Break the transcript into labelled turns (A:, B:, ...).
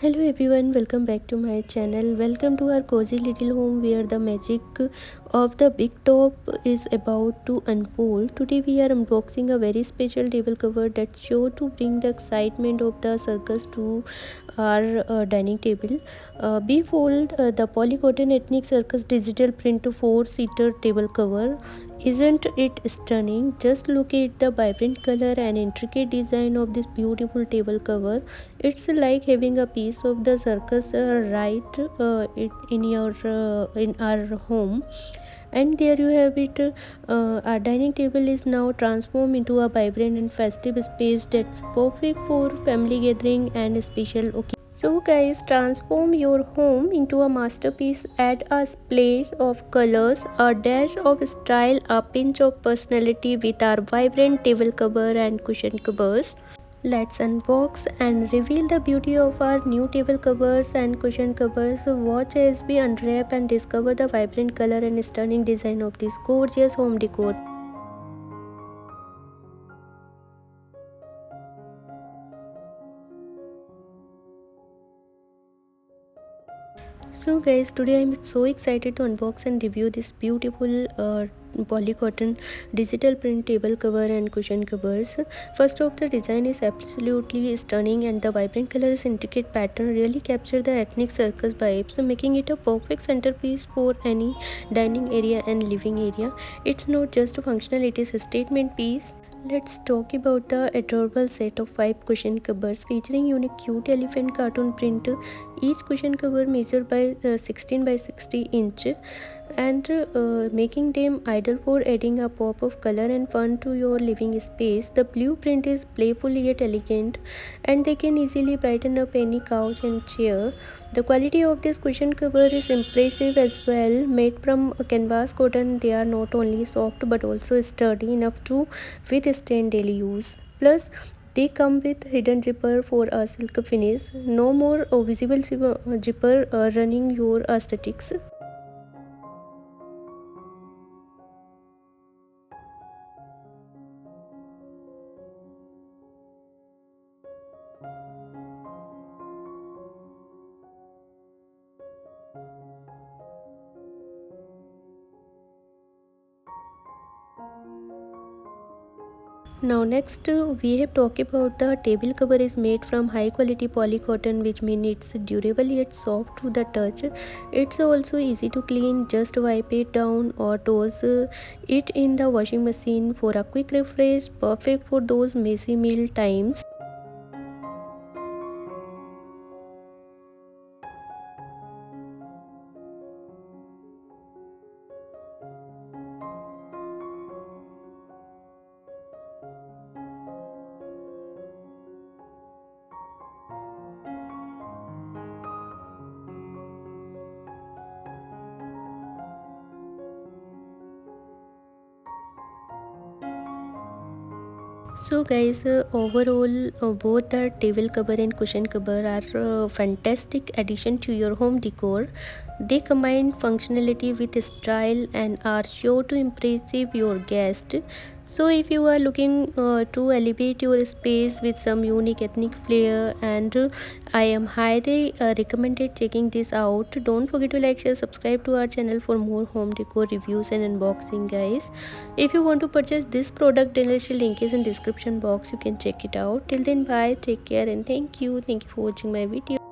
A: Hello everyone, welcome back to my channel. Welcome to our cozy little home where the magic of the big top is about to unfold. Today we are unboxing a very special table cover that's sure to bring the excitement of the circus to our dining table. Behold the Polycotton Ethnic Circus digital print 4-seater table cover. Isn't it stunning? Just look at the vibrant color and intricate design of this beautiful table cover. It's like having a piece of the circus in our home. And there you have it. Our dining table is now transformed into a vibrant and festive space that's perfect for family gathering and special occasions. So guys, transform your home into a masterpiece. Add a splash of colors, a dash of style, a pinch of personality with our vibrant table cover and cushion covers. Let's unbox and reveal the beauty of our new table covers and cushion covers. Watch as we unwrap and discover the vibrant color and stunning design of this gorgeous home decor. So guys, today I'm so excited to unbox and review this beautiful polycotton digital print table cover and cushion covers. First off, the design is absolutely stunning and the vibrant colors intricate pattern really capture the ethnic circus vibes, making it a perfect centerpiece for any dining area and living area. It's not just a functional, it is a statement piece. Let's talk about the adorable set of 5 cushion covers featuring unique cute elephant cartoon print. Each cushion cover measured by 16 by 60 inch and making them ideal for adding a pop of color and fun to your living space. The blueprint is playful yet elegant and they can easily brighten up any couch and chair. The quality of this cushion cover is impressive as well. Made from canvas cotton, they are not only soft but also sturdy enough to withstand daily use. Plus, they come with hidden zipper for a silk finish. No more visible zipper running your aesthetics. Now next we have talked about the table cover is made from high quality polycotton, which means it's durable yet soft to the touch. It's also easy to clean, just wipe it down or toss it in the washing machine for a quick refresh, perfect for those messy meal times. So guys, overall both the table cover and cushion cover are fantastic addition to your home decor. They combine functionality with style and are sure to impress your guest. So if you are looking to elevate your space with some unique ethnic flair, and I am highly recommended checking this out. Don't forget to like, share, subscribe to our channel for more home decor reviews and unboxing guys. If you want to purchase this product, the link is in description box. You can check it out. Till then, bye, take care, and thank you for watching my video.